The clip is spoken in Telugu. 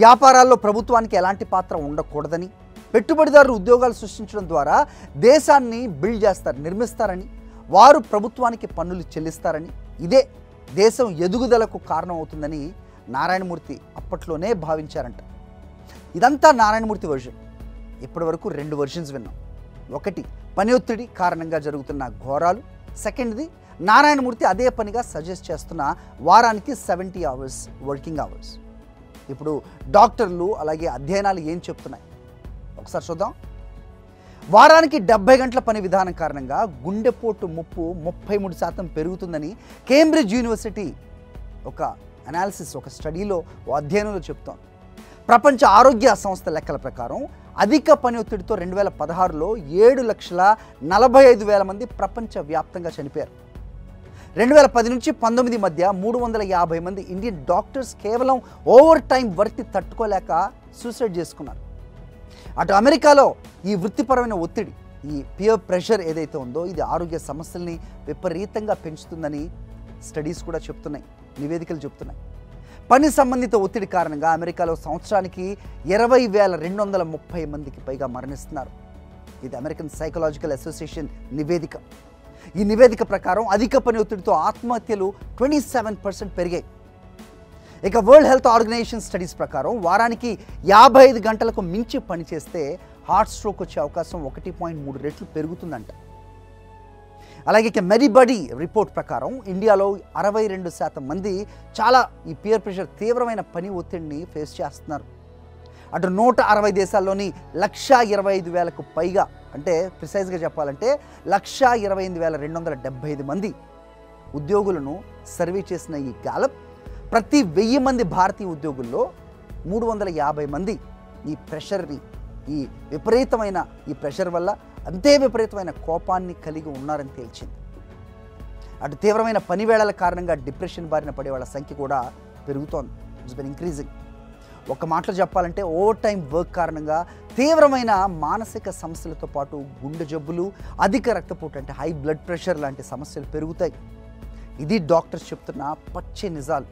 వ్యాపారాల్లో ప్రభుత్వానికి ఎలాంటి పాత్ర ఉండకూడదని, పెట్టుబడిదారులు ఉద్యోగాలు సృష్టించడం ద్వారా దేశాన్ని బిల్డ్ చేస్తారు, నిర్మిస్తారని, వారు ప్రభుత్వానికి పన్నులు చెల్లిస్తారని, ఇదే దేశం ఎదుగుదలకు కారణం అవుతుందని నారాయణమూర్తి అప్పట్లోనే భావించారంట. ఇదంతా నారాయణమూర్తి వర్షన్. ఇప్పటి వరకు 2 వర్షన్స్ విన్నాం. ఒకటి పని ఒత్తిడి కారణంగా జరుగుతున్న ఘోరాలు, సెకండ్ది నారాయణమూర్తి అదే పనిగా సజెస్ట్ చేస్తున్న వారానికి 70 అవర్స్ వర్కింగ్ అవర్స్. ఇప్పుడు డాక్టర్లు అలాగే అధ్యయనాలు ఏం చెప్తున్నాయి ఒకసారి చూద్దాం. వారానికి 70 గంటల పని విధానం కారణంగా గుండెపోటు ముప్పు 33% పెరుగుతుందని కేంబ్రిడ్జ్ యూనివర్సిటీ ఒక అనాలిసిస్, ఒక స్టడీలో, అధ్యయనంలో చెప్తోంది. ప్రపంచ ఆరోగ్య సంస్థ లెక్కల ప్రకారం అధిక పని ఒత్తిడితో 2016లో 7,45,000 మంది ప్రపంచవ్యాప్తంగా చనిపోయారు. 2010 నుంచి 19 మధ్య 350 మంది ఇండియన్ డాక్టర్స్ కేవలం ఓవర్ టైం వర్క్ తట్టుకోలేక సూసైడ్ చేసుకున్నారు. అటు అమెరికాలో ఈ వృత్తిపరమైన ఒత్తిడి, ఈ పియర్ ప్రెషర్ ఏదైతే ఉందో, ఇది ఆరోగ్య సమస్యల్ని విపరీతంగా పెంచుతుందని స్టడీస్ కూడా చెప్తున్నాయి, నివేదికలు చెప్తున్నాయి. పని సంబంధిత ఒత్తిడి కారణంగా అమెరికాలో సంవత్సరానికి 20,230 మందికి పైగా మరణిస్తున్నారు. ఇది అమెరికన్ సైకలాజికల్ అసోసియేషన్ నివేదిక. ఈ నివేదిక ప్రకారం అధిక పని ఒత్తిడితో ఆత్మహత్యలు 27% పెరిగాయి. ఇక వరల్డ్ హెల్త్ ఆర్గనైజేషన్ స్టడీస్ ప్రకారం వారానికి 55 గంటలకు మించి పనిచేస్తే హార్ట్ స్ట్రోక్ వచ్చే అవకాశం 1.3 రెట్లు పెరుగుతుందంట. అలాగే ఇక మెడిబడి రిపోర్ట్ ప్రకారం ఇండియాలో 62% మంది చాలా ఈ పియర్ ప్రెషర్, తీవ్రమైన పని ఒత్తిడిని ఫేస్ చేస్తున్నారు. అటు 160 దేశాల్లోని 125,000కు పైగా, అంటే ప్రిసైజ్గా చెప్పాలంటే 128,275 మంది ఉద్యోగులను సర్వే చేసిన ఈ గ్యాలప్ ప్రతి 1000 మంది భారతీయ ఉద్యోగుల్లో 350 మంది ఈ ప్రెషర్ని, ఈ విపరీతమైన ఈ ప్రెషర్ వల్ల అంతే విపరీతమైన కోపాన్ని కలిగి ఉన్నారని తేల్చింది. అటు తీవ్రమైన పని వేళల కారణంగా డిప్రెషన్ బారిన పడే వాళ్ళ సంఖ్య కూడా పెరుగుతోంది. It's been increasing. ఒక మాటలో చెప్పాలంటే ఓవర్ టైం వర్క్ కారణంగా తీవ్రమైన మానసిక సమస్యలతో పాటు గుండె జబ్బులు, అధిక రక్తపోటు అంటే హై బ్లడ్ ప్రెషర్ లాంటి సమస్యలు పెరుగుతాయి. ఇది డాక్టర్స్ చెప్తున్న పచ్చి నిజాలు.